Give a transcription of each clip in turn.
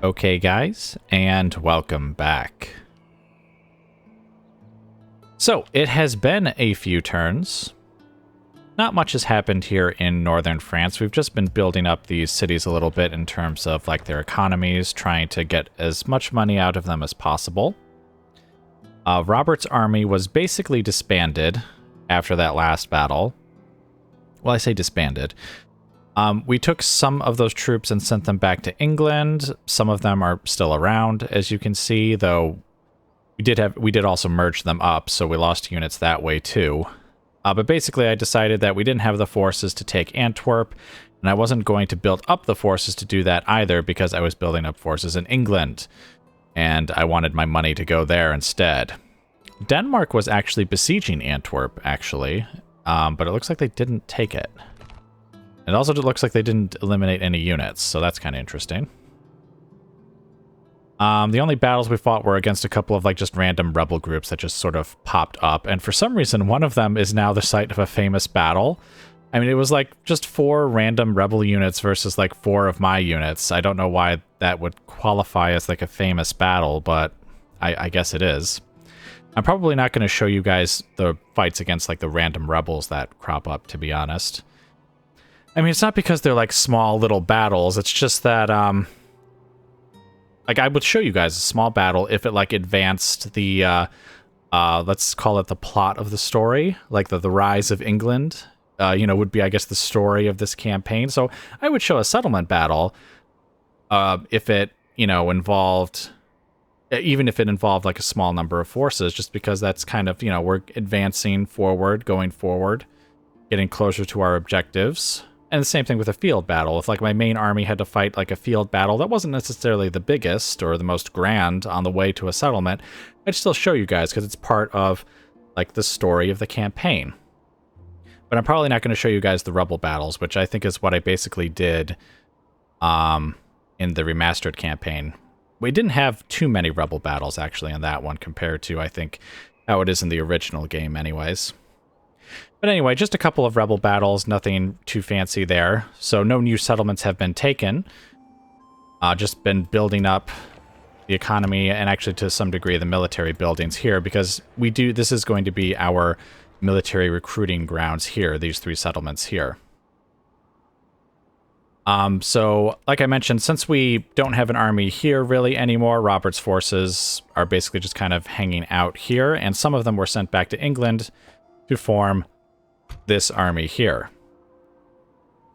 Okay, guys, and welcome back. So, it has been a few turns. Not much has happened here in northern France. We've just been building up these cities a little bit in terms of like their economies, trying to get as much money out of them as possible. Robert's army was basically disbanded after that last battle. Well, I say disbanded. We took some of those troops and sent them back to England. Some of them are still around, as you can see, though we did also merge them up, so we lost units that way too. But basically, I decided that we didn't have the forces to take Antwerp, and I wasn't going to build up the forces to do that either because I was building up forces in England, and I wanted my money to go there instead. Denmark was actually besieging Antwerp, actually, but it looks like they didn't take it. It also looks like they didn't eliminate any units, so that's kind of interesting. The only battles we fought were against a couple of like just random rebel groups that just sort of popped up, and for some reason one of them is now the site of a famous battle. I mean, it was like just 4 random rebel units versus like 4 of my units. I don't know why that would qualify as like a famous battle, but I guess it is. I'm probably not going to show you guys the fights against like the random rebels that crop up, to be honest. I mean, it's not because they're like small little battles, it's just that like, I would show you guys a small battle if it, like, advanced the, let's call it the plot of the story, like the rise of England, would be, I guess, the story of this campaign. So I would show a settlement battle if it, involved, even if it involved, like, a small number of forces, just because that's kind of, we're advancing forward, going forward, getting closer to our objectives. And the same thing with a field battle. If like my main army had to fight like a field battle that wasn't necessarily the biggest or the most grand on the way to a settlement, I'd still show you guys because it's part of like the story of the campaign. But I'm probably not going to show you guys the rebel battles, which I think is what I basically did in the remastered campaign. We didn't have too many rebel battles actually in that one compared to, I think, how it is in the original game anyways. But anyway, just a couple of rebel battles, nothing too fancy there. So no new settlements have been taken. Just been building up the economy and actually to some degree the military buildings here because this is going to be our military recruiting grounds here, these 3 settlements here. So like I mentioned, since we don't have an army here really anymore, Robert's forces are basically just kind of hanging out here, and some of them were sent back to England to form this army here.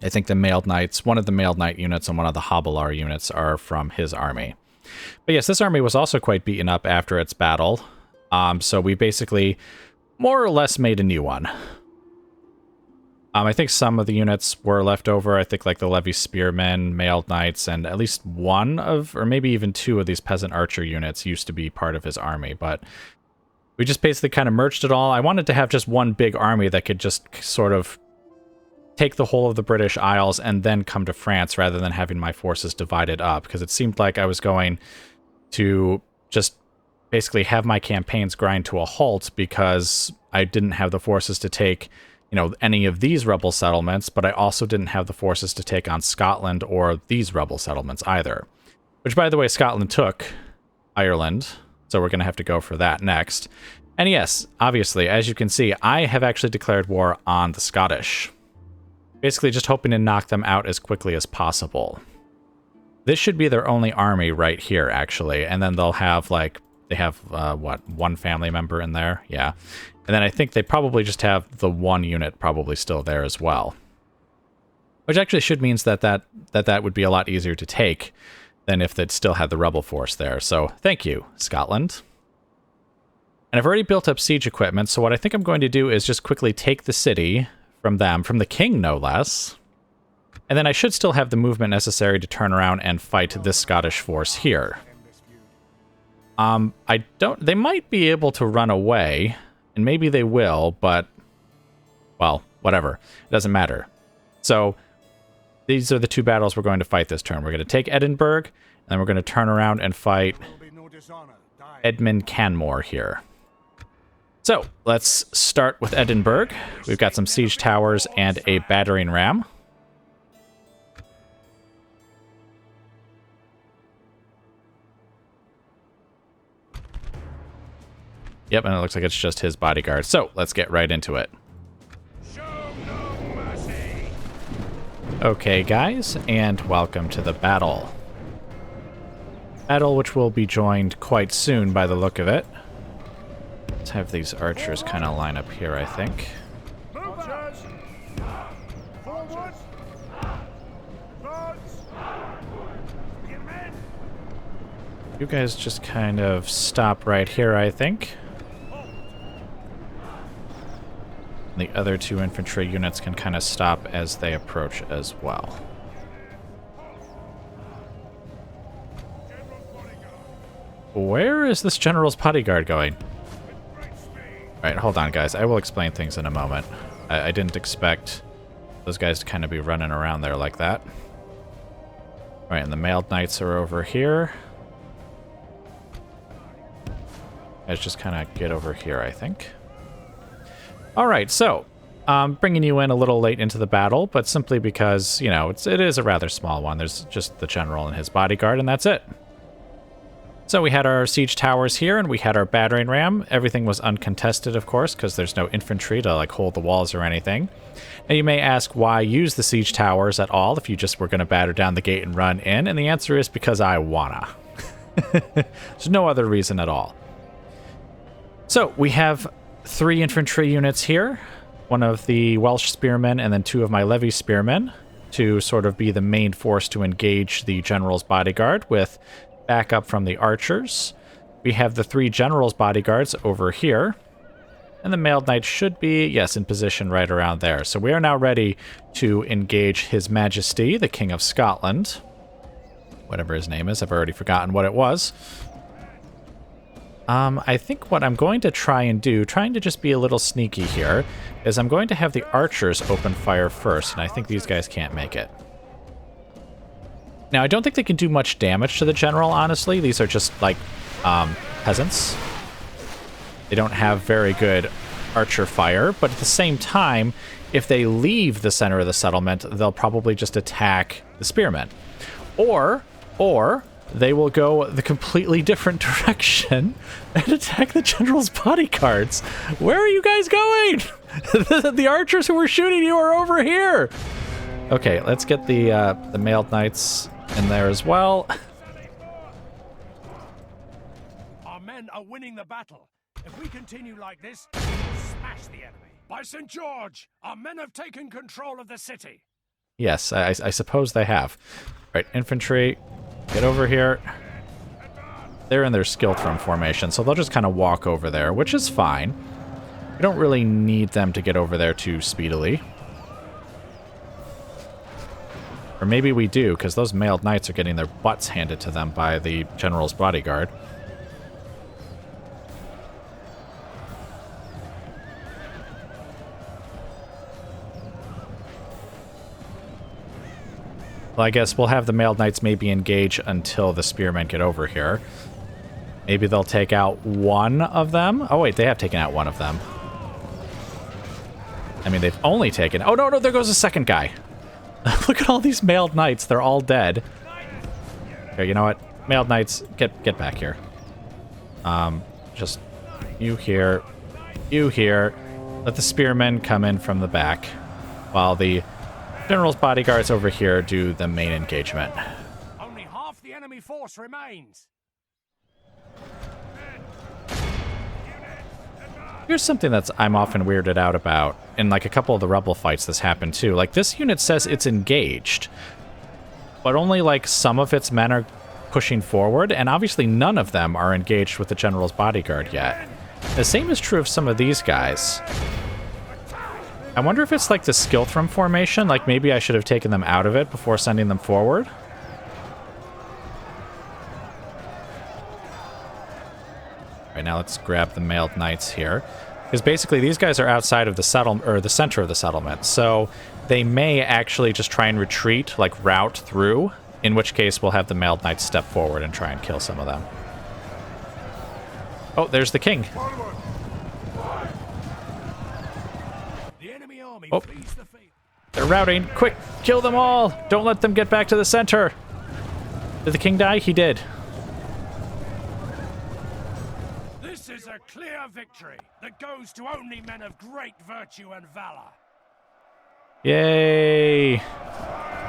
I think the Mailed Knights, one of the Mailed Knight units and one of the Hobbler units are from his army. But yes, this army was also quite beaten up after its battle. So we basically more or less made a new one. I think some of the units were left over. I think like the Levy Spearmen, Mailed Knights, and at least one of, or maybe even 2 of these Peasant Archer units used to be part of his army, but we just basically kind of merged it all. I wanted to have just one big army that could just sort of take the whole of the British Isles and then come to France rather than having my forces divided up, because it seemed like I was going to just basically have my campaigns grind to a halt because I didn't have the forces to take, any of these rebel settlements, but I also didn't have the forces to take on Scotland or these rebel settlements either. Which, by the way, Scotland took Ireland. So we're going to have to go for that next. And yes, obviously, as you can see, I have actually declared war on the Scottish. Basically just hoping to knock them out as quickly as possible. This should be their only army right here, actually. And then they'll have, like, they have, one family member in there? Yeah. And then I think they probably just have the 1 unit probably still there as well. Which actually should means that would be a lot easier to take than if they'd still had the rebel force there. So thank you, Scotland. And I've already built up siege equipment, so what I think I'm going to do is just quickly take the city from them, from the king no less, and then I should still have the movement necessary to turn around and fight this Scottish force here. They might be able to run away, and maybe they will, but, well, whatever. It doesn't matter. So these are the 2 battles we're going to fight this turn. We're going to take Edinburgh, and then we're going to turn around and fight Edmund Canmore here. So, let's start with Edinburgh. We've got some siege towers and a battering ram. Yep, and it looks like it's just his bodyguard. So let's get right into it. Okay, guys, and welcome to the battle. Battle which will be joined quite soon by the look of it. Let's have these archers kind of line up here, I think. You guys just kind of stop right here, I think. The other two infantry units can kind of stop as they approach as well. Where is this general's bodyguard going? Alright, hold on, guys. I will explain things in a moment. I didn't expect those guys to kind of be running around there like that. Alright, and the mailed knights are over here. Guys, just kind of get over here, I think. Alright, so, bringing you in a little late into the battle, but simply because, you know, it is a rather small one. There's just the general and his bodyguard, and that's it. So we had our siege towers here, and we had our battering ram. Everything was uncontested, of course, because there's no infantry to, like, hold the walls or anything. Now, you may ask why use the siege towers at all if you just were going to batter down the gate and run in, and the answer is because I wanna. There's no other reason at all. So, we have 3 infantry units here, one of the Welsh spearmen and then 2 of my levy spearmen to sort of be the main force to engage the general's bodyguard with backup from the archers. We have the 3 general's bodyguards over here, and the mailed knight should be, yes, in position right around there. So we are now ready to engage His Majesty, the King of Scotland, whatever his name is. I've already forgotten what it was. I think what I'm going to try and do, trying to just be a little sneaky here, is I'm going to have the archers open fire first, and I think these guys can't make it. Now, I don't think they can do much damage to the general, honestly. These are just, like, peasants. They don't have very good archer fire, but at the same time, if they leave the center of the settlement, they'll probably just attack the spearmen. Or they will go the completely different direction and attack the general's bodyguards. Where are you guys going? The archers who were shooting you are over here. Okay, let's get the mailed knights in there as well. Our men are winning the battle. If we continue like this, we'll smash the enemy. By St. George, our men have taken control of the city. Yes, I suppose they have. Right, infantry, get over here. They're in their Skiltrum formation, so they'll just kind of walk over there, which is fine. We don't really need them to get over there too speedily. Or maybe we do, because those mailed knights are getting their butts handed to them by the general's bodyguard. Well, I guess we'll have the mailed knights maybe engage until the spearmen get over here. Maybe they'll take out one of them. Oh, wait, they have taken out one of them. I mean, they've only taken... Oh, no, there goes a second guy. Look at all these mailed knights. They're all dead. Here, you know what? Mailed knights, get back here. Just you here. You here. Let the spearmen come in from the back while the general's bodyguards over here do the main engagement. Only half the enemy force remains. Here's something I'm often weirded out about. In like a couple of the rebel fights this happened too. Like this unit says it's engaged, but only like some of its men are pushing forward, and obviously none of them are engaged with the general's bodyguard yet. The same is true of some of these guys. I wonder if it's like the Skiltrum formation, like maybe I should have taken them out of it before sending them forward. Right, now let's grab the mailed knights here. Because basically these guys are outside of the settlement, or the center of the settlement, so they may actually just try and retreat, like route through, in which case we'll have the mailed knights step forward and try and kill some of them. Oh, there's the king. Oh, they're routing. Quick, kill them all. Don't let them get back to the center. Did the king die? He did. This is a clear victory that goes to only men of great virtue and valor. Yay!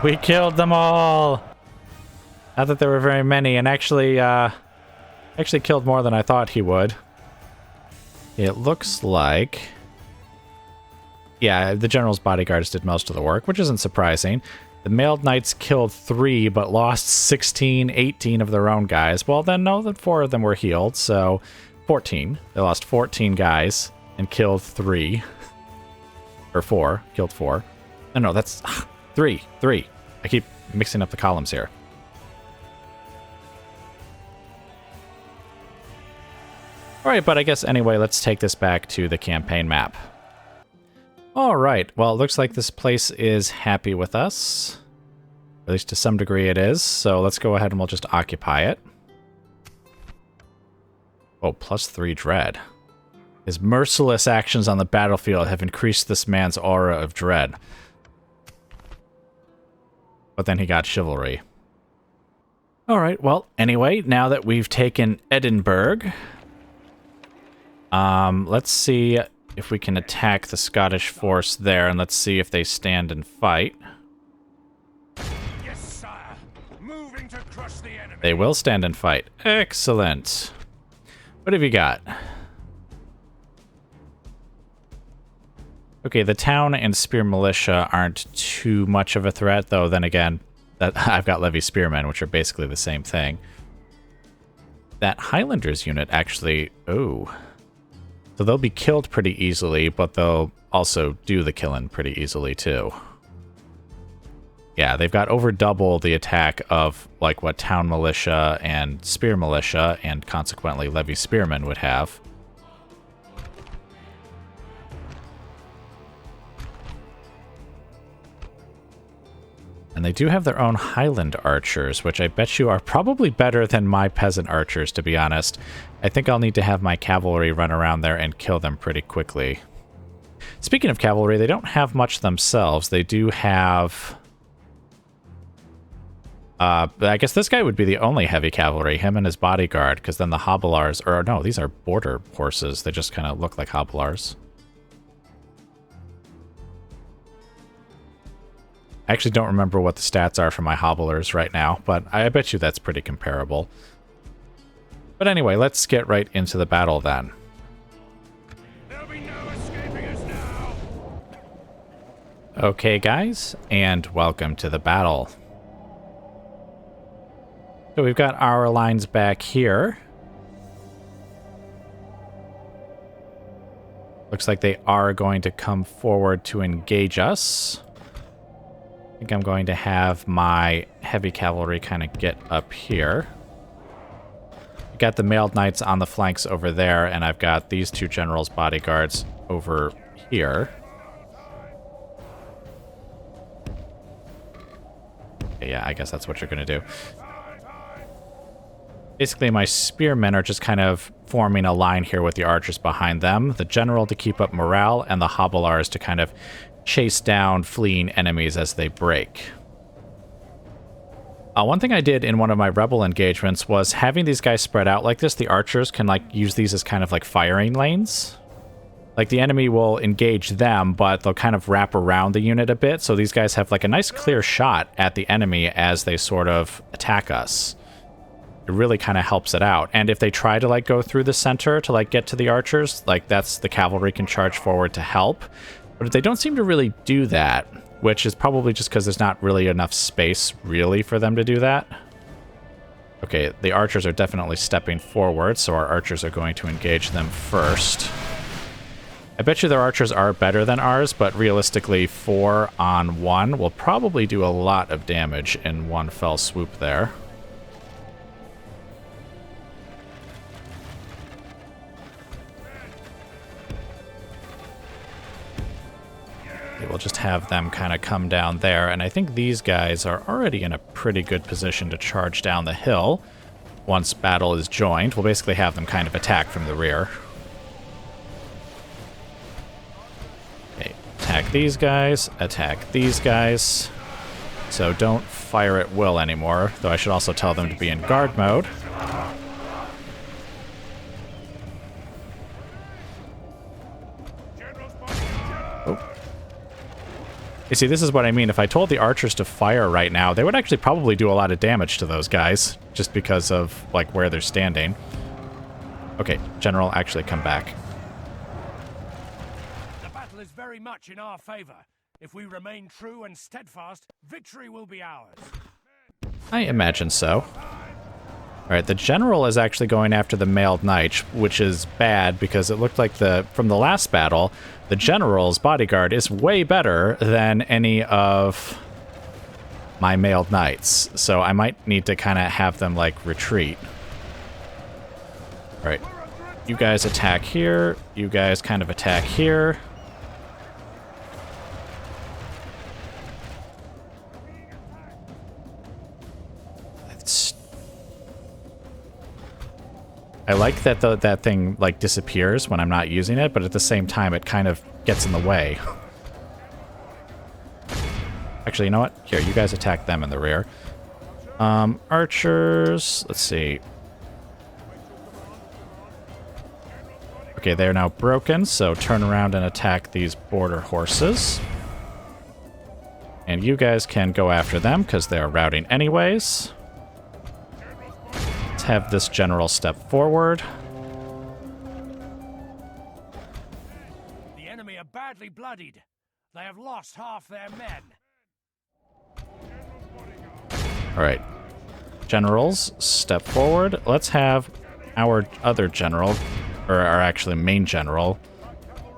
We killed them all! Not that there were very many, and actually killed more than I thought he would. It looks like... Yeah, the general's bodyguards did most of the work, which isn't surprising. The mailed knights killed 3, but lost 16, 18 of their own guys. Well, then, no, that 4 of them were healed, so 14. They lost 14 guys and killed 3. Or 4. Killed 4. No, that's 3. I keep mixing up the columns here. Alright, but I guess anyway, let's take this back to the campaign map. Alright, well, it looks like this place is happy with us. At least to some degree it is, so let's go ahead and we'll just occupy it. Oh, +3 dread. His merciless actions on the battlefield have increased this man's aura of dread. But then he got chivalry. Alright, well, anyway, now that we've taken Edinburgh... let's see if we can attack the Scottish force there, and let's see if they stand and fight. Yes, sire. Moving to crush the enemy. They will stand and fight. Excellent. What have you got? Okay, the town and spear militia aren't too much of a threat, though then again, that I've got levy spearmen, which are basically the same thing. That Highlanders unit actually... Oh... So they'll be killed pretty easily, but they'll also do the killing pretty easily too. Yeah, they've got over double the attack of like what town militia and spear militia and consequently levy spearmen would have. And they do have their own Highland archers, which I bet you are probably better than my peasant archers, to be honest. I think I'll need to have my cavalry run around there and kill them pretty quickly. Speaking of cavalry, they don't have much themselves. They do have... I guess this guy would be the only heavy cavalry, him and his bodyguard, because then the Hobilars... Or no, these are border horses. They just kind of look like Hobilars. I actually don't remember what the stats are for my Hobilars right now, but I bet you that's pretty comparable. But anyway, let's get right into the battle then. There'll be no escaping us now. Okay, guys, and welcome to the battle. So we've got our lines back here. Looks like they are going to come forward to engage us. I think I'm going to have my heavy cavalry kind of get up here. I've got the mailed knights on the flanks over there, and I've got these two generals' bodyguards over here. Yeah, I guess that's what you're going to do. Basically, my spearmen are just kind of forming a line here with the archers behind them. The general to keep up morale, and the Hobilars to kind of chase down fleeing enemies as they break. One thing I did in one of my rebel engagements was having these guys spread out like this. The archers can like use these as kind of like firing lanes. Like the enemy will engage them, but they'll kind of wrap around the unit a bit. So these guys have like a nice clear shot at the enemy as they sort of attack us. It really kind of helps it out. And if they try to like go through the center to like get to the archers, like that's the cavalry can charge forward to help. But they don't seem to really do that, which is probably just because there's not really enough space, really, for them to do that. Okay, the archers are definitely stepping forward, so our archers are going to engage them first. I bet you their archers are better than ours, but realistically, 4 on 1 will probably do a lot of damage in one fell swoop there. We'll just have them kind of come down there, and I think these guys are already in a pretty good position to charge down the hill. Once battle is joined, we'll basically have them kind of attack from the rear. Okay, attack these guys, attack these guys. So don't fire at will anymore, though I should also tell them to be in guard mode. Oh. You see, this is what I mean. If I told the archers to fire right now, they would actually probably do a lot of damage to those guys, just because of, like, where they're standing. Okay, General, actually come back. The battle is very much in our favor. If we remain true and steadfast, victory will be ours. I imagine so. Alright, the General is actually going after the Mailed Knight, which is bad because it looked like from the last battle, the General's bodyguard is way better than any of my Mailed Knights. So I might need to kind of have them, like, retreat. Alright, you guys attack here, you guys kind of attack here. I like that that thing, like, disappears when I'm not using it, but at the same time, it kind of gets in the way. Actually, you know what? Here, you guys attack them in the rear. Archers, let's see. Okay, they're now broken, so turn around and attack these border horses. And you guys can go after them, because they're routing anyways. Let's have this General step forward. The enemy are badly bloodied. They have lost half their men. Alright. Generals, step forward. Let's have our other general, or our actually main general,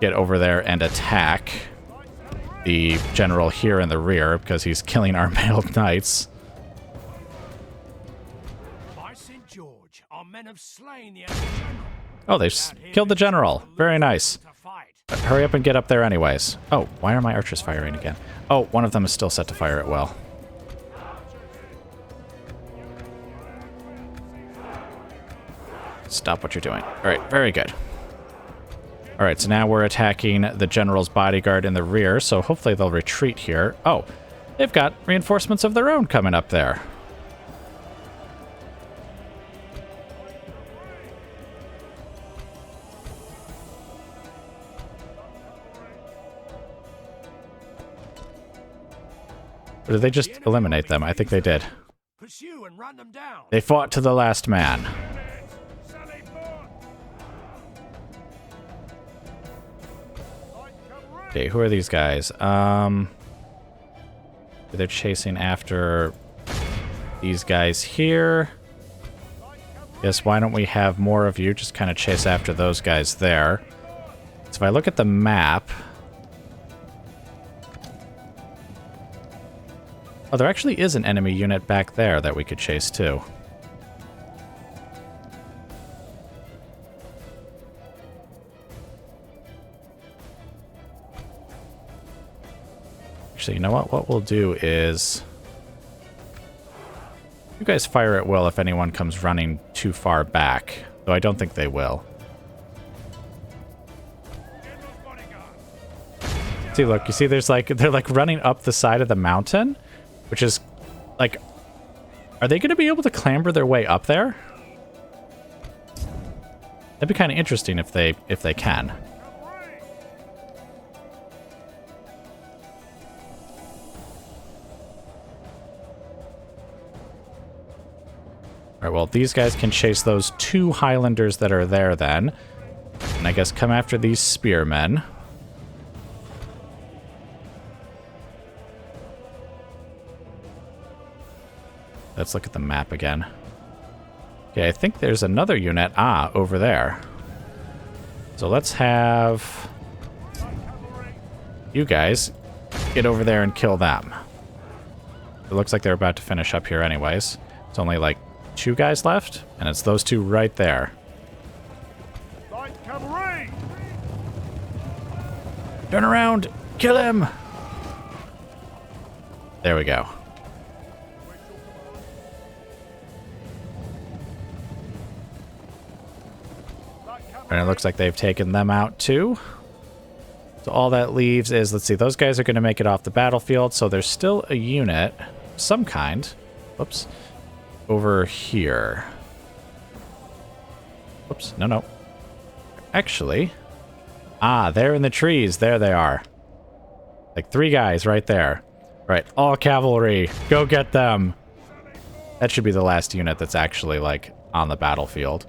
get over there and attack the general here in the rear, because he's killing our mailed knights. By St. George, our men have slain the enemy general. Oh, they've killed the general. Very nice. But hurry up and get up there anyways. Oh, why are my archers firing again? Oh, one of them is still set to fire at will. Stop what you're doing. Alright, very good. Alright, so now we're attacking the general's bodyguard in the rear, so hopefully they'll retreat here. Oh, they've got reinforcements of their own coming up there. Or did they just eliminate them? I think they did. Pursue and run them down. They fought to the last man. Okay, who are these guys? They're chasing after these guys here. Yes, why don't we have more of you just kind of chase after those guys there. So if I look at the map... Oh, there actually is an enemy unit back there that we could chase too. Actually, you know what? What we'll do is... You guys fire at will if anyone comes running too far back. Though I don't think they will. See, look, you see there's like... They're like running up the side of the mountain. Which is... Like... Are they going to be able to clamber their way up there? That'd be kind of interesting if they can. Alright, well, these guys can chase those two Highlanders that are there then. And I guess come after these spearmen. Let's look at the map again. Okay, I think there's another unit, over there. So let's have you guys get over there and kill them. It looks like they're about to finish up here anyways. It's only like 2 guys left, and it's those 2 right there. Turn around! Kill him! There we go. And it looks like they've taken them out too. So all that leaves is, let's see, those guys are going to make it off the battlefield, so there's still a unit, some kind, whoops, over here. Whoops, no. Actually, they're in the trees. There they are. Like 3 guys right there. Right, all cavalry. Go get them. That should be the last unit that's actually, like, on the battlefield.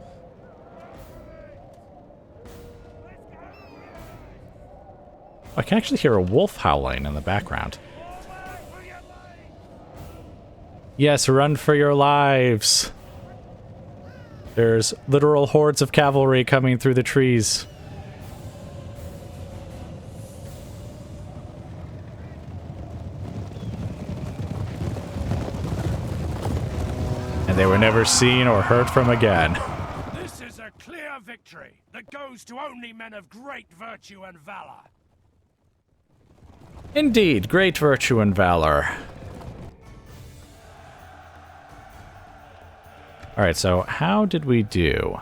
Oh, I can actually hear a wolf howling in the background. Yes, run for your lives. There's literal hordes of cavalry coming through the trees. And they were never seen or heard from again. This is a clear victory that goes to only men of great virtue and valor. Indeed, great virtue and valor. Alright, so how did we do?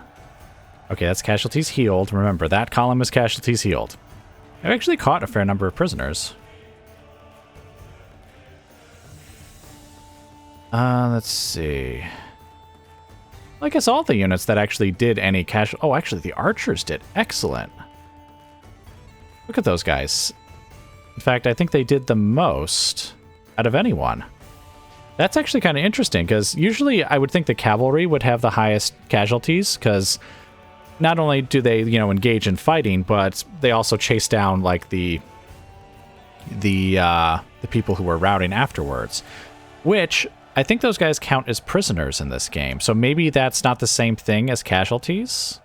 Okay, that's casualties healed. Remember, that column is casualties healed. I've actually caught a fair number of prisoners. Let's see. Well, I guess all the units that actually did any oh, actually, the archers did. Excellent. Look at those guys. In fact, I think they did the most out of anyone. That's actually kind of interesting, because usually I would think the cavalry would have the highest casualties, because not only do they, you know, engage in fighting, but they also chase down, like, the people who were routing afterwards. Which, I think those guys count as prisoners in this game, so maybe that's not the same thing as casualties?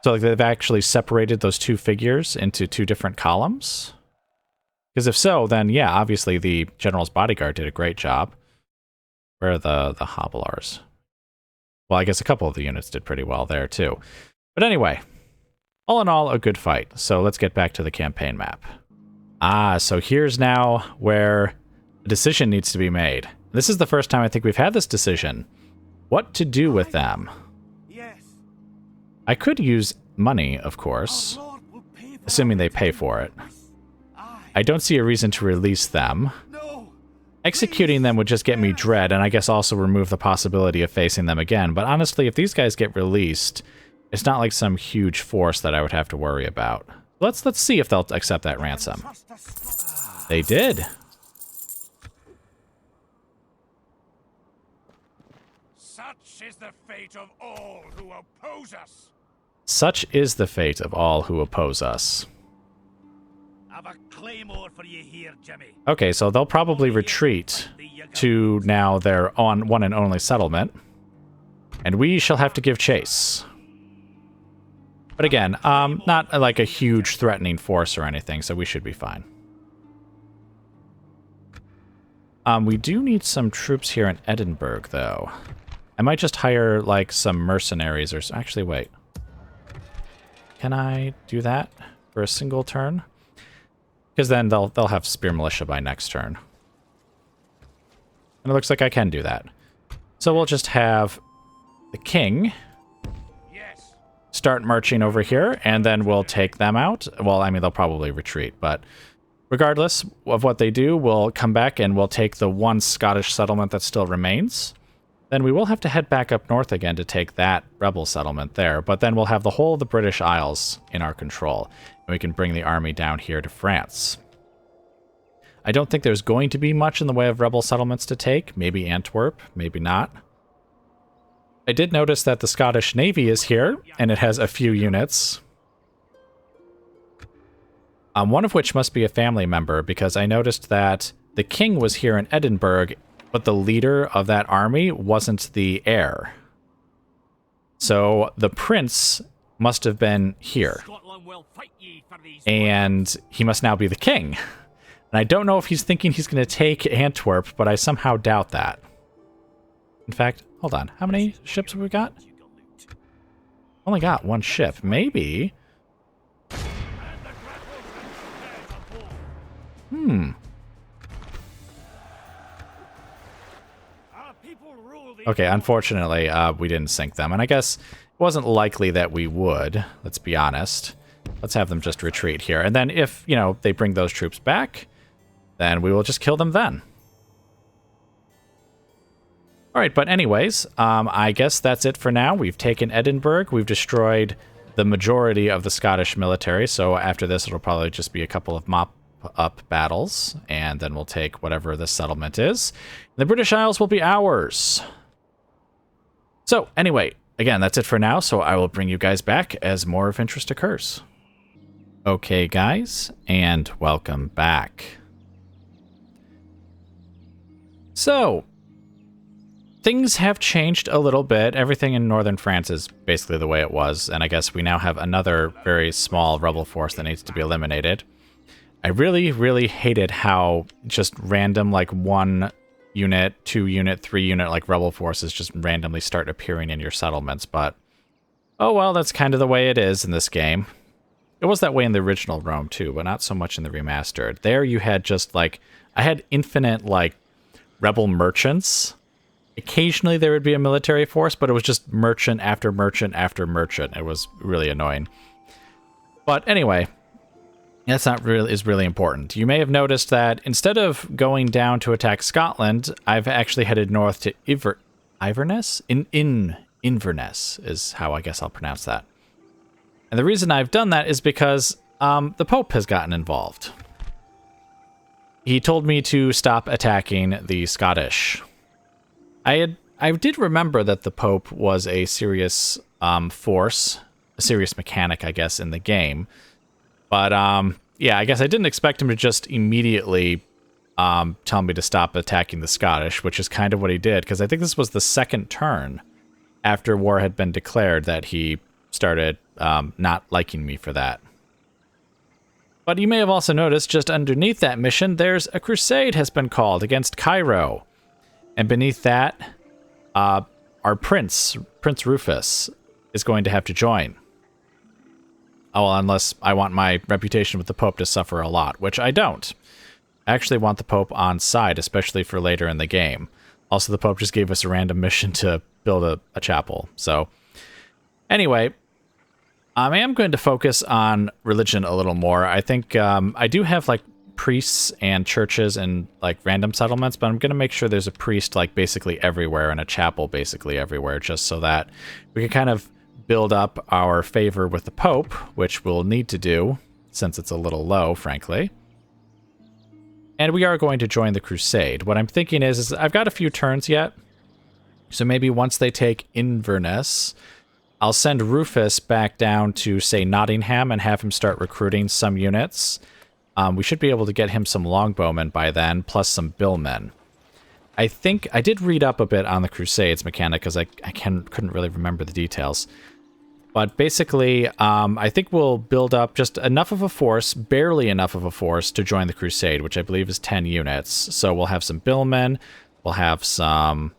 So, like, they've actually separated those 2 figures into 2 different columns? Because if so, then yeah, obviously the general's bodyguard did a great job. Where are the hobblars? Well, I guess a couple of the units did pretty well there too. But anyway, all in all, a good fight. So let's get back to the campaign map. Ah, so here's now where a decision needs to be made. This is the first time I think we've had this decision. What to do with them? Yes. I could use money, of course, assuming they pay for it. I don't see a reason to release them. No. Executing them would just get me dread, and I guess also remove the possibility of facing them again. But honestly, if these guys get released, it's not like some huge force that I would have to worry about. Let's see if they'll accept that ransom. They did. Such is the fate of all who oppose us. Such is the fate of all who oppose us. I've a claymore for you here, Jimmy. Okay, so they'll probably retreat to now their one and only settlement. And we shall have to give chase. But again, not like a huge threatening force or anything, so we should be fine. We do need some troops here in Edinburgh, though. I might just hire, like, some mercenaries or... Actually, wait. Can I do that for a single turn? Because then they'll have spear militia by next turn. And it looks like I can do that. So we'll just have the king start marching over here, and then we'll take them out. Well, I mean, they'll probably retreat, but regardless of what they do, we'll come back and we'll take the 1 Scottish settlement that still remains. Then we will have to head back up north again to take that rebel settlement there, but then we'll have the whole of the British Isles in our control, and we can bring the army down here to France. I don't think there's going to be much in the way of rebel settlements to take. Maybe Antwerp, maybe not. I did notice that the Scottish Navy is here, and it has a few units. One of which must be a family member, because I noticed that the king was here in Edinburgh, but the leader of that army wasn't the heir. So the prince must have been here. And he must now be the king. And I don't know if he's thinking he's going to take Antwerp, but I somehow doubt that. In fact, hold on. How many ships have we got? Only got 1 ship. Maybe. Okay, unfortunately, we didn't sink them. And I guess it wasn't likely that we would, let's be honest. Let's have them just retreat here. And then if, you know, they bring those troops back, then we will just kill them then. All right, but anyways, I guess that's it for now. We've taken Edinburgh. We've destroyed the majority of the Scottish military. So after this, it'll probably just be a couple of mop up battles, and then we'll take whatever this settlement is. The British Isles will be ours. So, anyway, again, that's it for now, so I will bring you guys back as more of interest occurs. Okay, guys, and welcome back. So, things have changed a little bit. Everything in northern France is basically the way it was, and I guess we now have another very small rebel force that needs to be eliminated. I really, really hated how just random, like, 1 unit, 2 unit, 3 unit, like, rebel forces just randomly start appearing in your settlements, but oh well, that's kind of the way it is in this game. It was that way in the original Rome too, but not so much in the remastered. There you had just, like, I had infinite, like, rebel merchants. Occasionally there would be a military force, but it was just merchant after merchant after merchant. It was really annoying. But anyway, that's not really is really important. You may have noticed that instead of going down to attack Scotland, I've actually headed north to Inverness? Inverness is how I guess I'll pronounce that. And the reason I've done that is because the Pope has gotten involved. He told me to stop attacking the Scottish. I did remember that the Pope was a serious force, a serious mechanic, I guess, in the game. But, yeah, I guess I didn't expect him to just immediately tell me to stop attacking the Scottish, which is kind of what he did, because I think this was the second turn after war had been declared that he started not liking me for that. But you may have also noticed just underneath that mission, there's a crusade has been called against Cairo. And beneath that, our Prince Rufus, is going to have to join. Oh, well, unless I want my reputation with the Pope to suffer a lot, which I don't. I actually want the Pope on side, especially for later in the game. Also, the Pope just gave us a random mission to build a chapel. So, anyway, I am going to focus on religion a little more. I think I do have, like, priests and churches and, like, random settlements, but I'm going to make sure there's a priest, like, basically everywhere and a chapel basically everywhere, just so that we can kind of build up our favor with the Pope, which we'll need to do since it's a little low, frankly. And we are going to join the crusade. What I'm thinking is I've got a few turns yet, so maybe once they take Inverness, I'll send Rufus back down to, say, Nottingham and have him start recruiting some units. We should be able to get him some longbowmen by then, plus some billmen. I think I did read up a bit on the Crusades mechanic because I couldn't really remember the details. But basically, I think we'll build up just enough of a force, barely enough of a force, to join the Crusade, which I believe is 10 units. So we'll have some billmen, we'll have some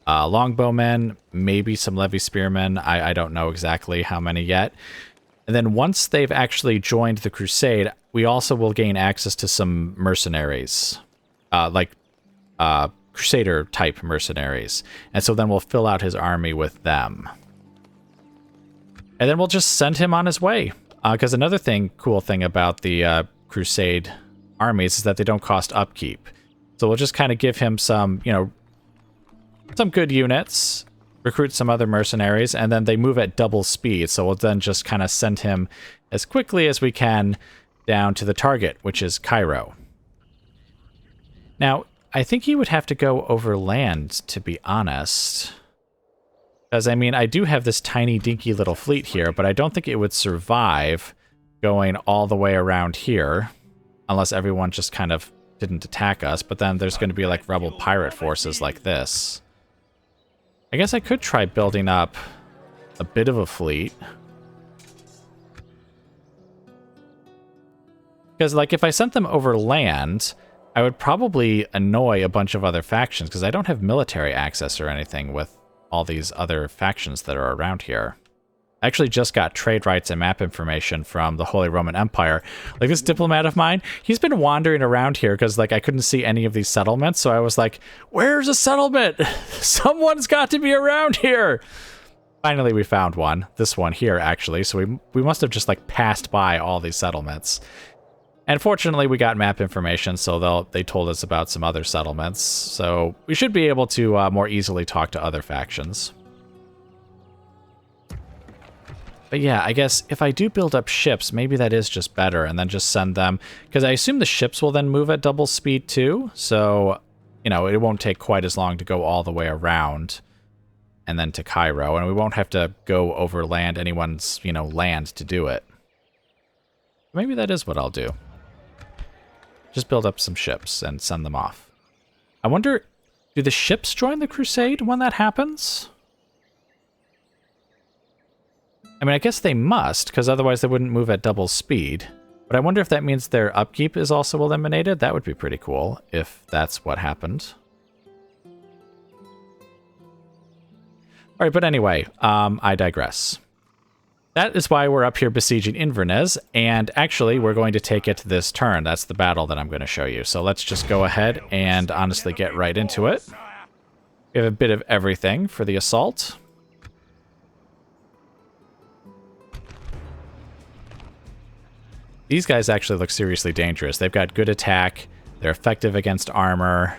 longbowmen, maybe some levy spearmen. I don't know exactly how many yet. And then once they've actually joined the Crusade, we also will gain access to some mercenaries, Crusader-type mercenaries. And so then we'll fill out his army with them. And then we'll just send him on his way. Because another cool thing about the Crusade armies is that they don't cost upkeep. So we'll just kind of give him some, some good units, recruit some other mercenaries, and then they move at double speed. So we'll then just kind of send him as quickly as we can down to the target, which is Cairo. Now, I think he would have to go over land, to be honest. Because, I mean, I do have this tiny, dinky little fleet here, but I don't think it would survive going all the way around here, unless everyone just kind of didn't attack us. But then there's going to be, like, rebel pirate forces like this. I guess I could try building up a bit of a fleet. Because, like, if I sent them over land, I would probably annoy a bunch of other factions, because I don't have military access or anything with all these other factions that are around here. I actually just got trade rights and map information from the Holy Roman Empire. Like, this diplomat of mine, he's been wandering around here because, like, I couldn't see any of these settlements, so I was like, where's a settlement? Someone's got to be around here! Finally, we found one. This one here, actually, so we must have just, like, passed by all these settlements. And fortunately, we got map information, so they told us about some other settlements, so we should be able to more easily talk to other factions. But yeah, I guess if I do build up ships, maybe that is just better, and then just send them, because I assume the ships will then move at double speed too, so, you know, it won't take quite as long to go all the way around and then to Cairo, and we won't have to go overland anyone's, you know, land to do it. Maybe that is what I'll do. Just build up some ships and send them off. I wonder, do the ships join the crusade when that happens? I mean, I guess they must, because otherwise they wouldn't move at double speed. But I wonder if that means their upkeep is also eliminated. That would be pretty cool, if that's what happened. Alright, but anyway, I digress. That is why we're up here besieging Inverness, and actually we're going to take it this turn. That's the battle that I'm going to show you. So let's just go ahead and honestly get right into it. We have a bit of everything for the assault. These guys actually look seriously dangerous. They've got good attack. They're effective against armor.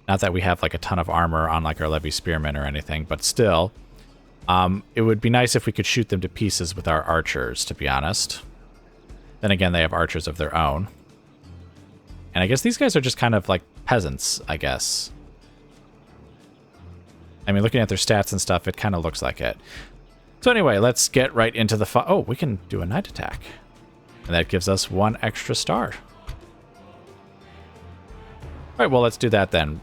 Not that we have like a ton of armor on like our Levy Spearmen or anything, but still. It would be nice if we could shoot them to pieces with our archers, to be honest. Then again, they have archers of their own. And I guess these guys are just kind of like peasants, I guess. I mean, looking at their stats and stuff, it kind of looks like it. So anyway, let's get right into the fight. Oh, we can do a night attack. And that gives us 1 extra star. Alright, well, let's do that then.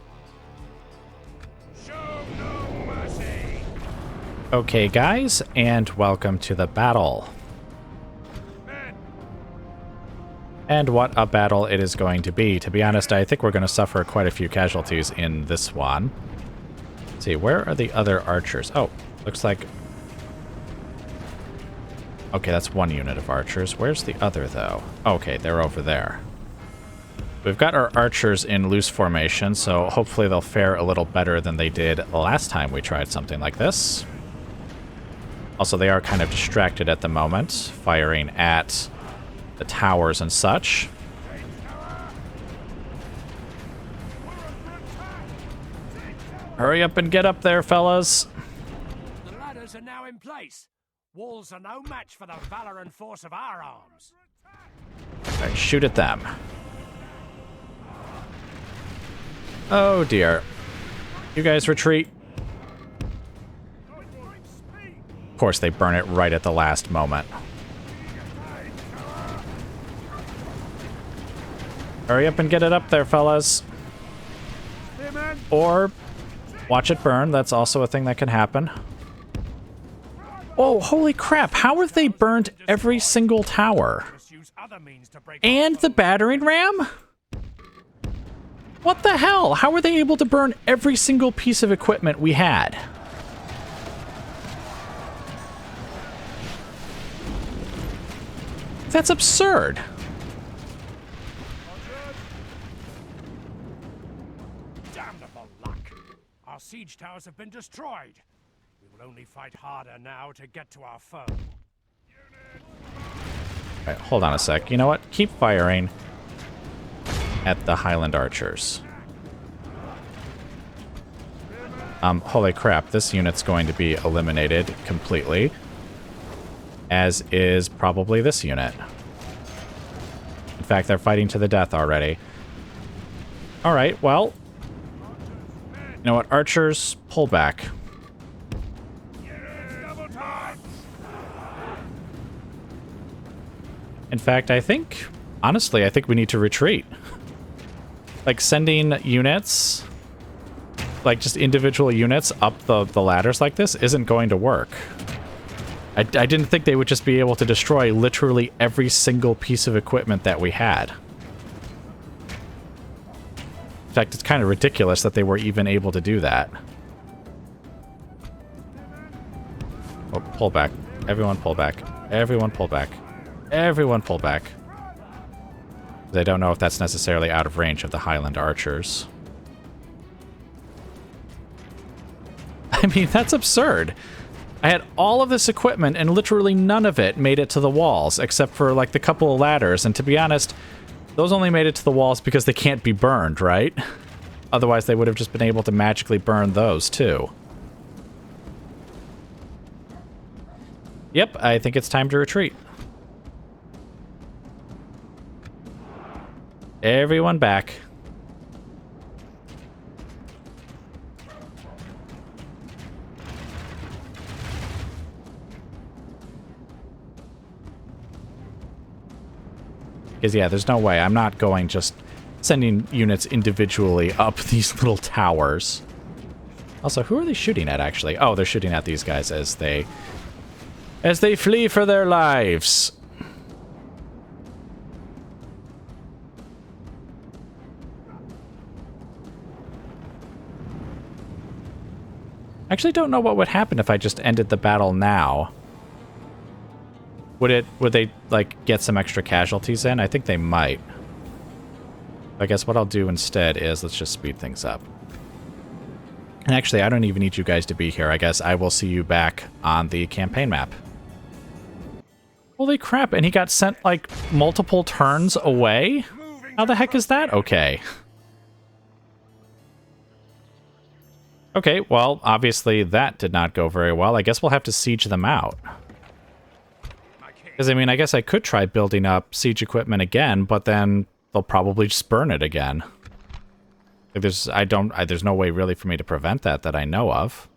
Okay, guys, and welcome to the battle. And what a battle it is going to be. To be honest, I think we're going to suffer quite a few casualties in this one. Let's see, where are the other archers? Oh, looks like... Okay, that's 1 unit of archers. Where's the other, though? Okay, they're over there. We've got our archers in loose formation, so hopefully they'll fare a little better than they did last time we tried something like this. Also, they are kind of distracted at the moment, firing at the towers and such. Hurry up and get up there, fellas. The ladders are now in place. Walls are no match for the valor and force of our arms. All right, shoot at them. Oh dear. You guys retreat. Of course, they burn it right at the last moment. Hurry up and get it up there, fellas. Or watch it burn. That's also a thing that can happen. Oh, holy crap. How have they burned every single tower? And the battering ram? What the hell? How were they able to burn every single piece of equipment we had? That's absurd. Damnable luck. Our siege towers have been destroyed. We will only fight harder now to get to our foe. Alright, hold on a sec. You know what? Keep firing at the Highland archers. Holy crap, this unit's going to be eliminated completely. As is probably this unit. In fact, they're fighting to the death already. Alright, well. You know what? Archers, pull back. In fact, I think... Honestly, I think we need to retreat. Like, sending units... Like, just individual units up the ladders like this isn't going to work. I didn't think they would just be able to destroy literally every single piece of equipment that we had. In fact, it's kind of ridiculous that they were even able to do that. Oh, pull back. Everyone pull back. Everyone pull back. Everyone pull back. I don't know if that's necessarily out of range of the Highland archers. I mean, that's absurd. I had all of this equipment and literally none of it made it to the walls, except for like the couple of ladders, and to be honest, those only made it to the walls because they can't be burned, right? Otherwise they would have just been able to magically burn those too. Yep, I think it's time to retreat. Everyone back. Because, yeah, there's no way. I'm not going just sending units individually up these little towers. Also, who are they shooting at, actually? Oh, they're shooting at these guys as they flee for their lives. I actually don't know what would happen if I just ended the battle now. Would they, like, get some extra casualties in? I think they might. I guess what I'll do instead is let's just speed things up. And actually, I don't even need you guys to be here. I guess I will see you back on the campaign map. Holy crap, and he got sent, like, multiple turns away? How the heck is that okay? Okay, well, obviously that did not go very well. I guess we'll have to siege them out. Because, I mean, I guess I could try building up siege equipment again, but then they'll probably just burn it again. Like, there's no way really for me to prevent that I know of.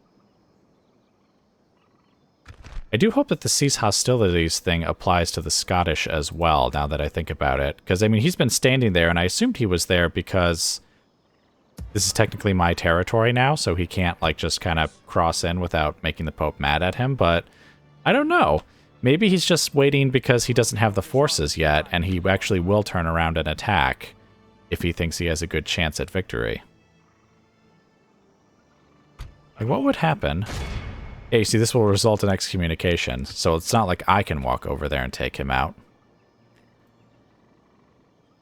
I do hope that the cease hostilities thing applies to the Scottish as well, now that I think about it. Because, I mean, he's been standing there, and I assumed he was there because this is technically my territory now, so he can't, like, just kind of cross in without making the Pope mad at him, but I don't know. Maybe he's just waiting because he doesn't have the forces yet, and he actually will turn around and attack if he thinks he has a good chance at victory. Like, what would happen? Yeah, you see, this will result in excommunication, so it's not like I can walk over there and take him out.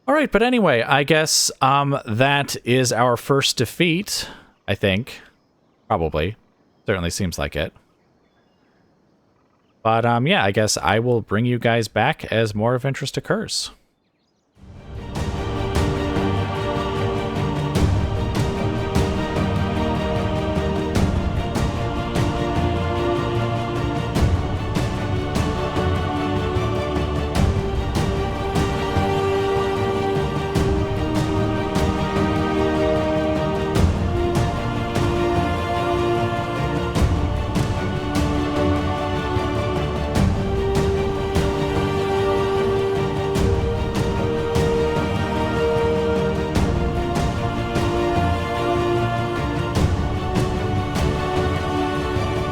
Alright, but anyway, I guess that is our first defeat, I think. Probably. Certainly seems like it. But, yeah, I guess I will bring you guys back as more of interest occurs.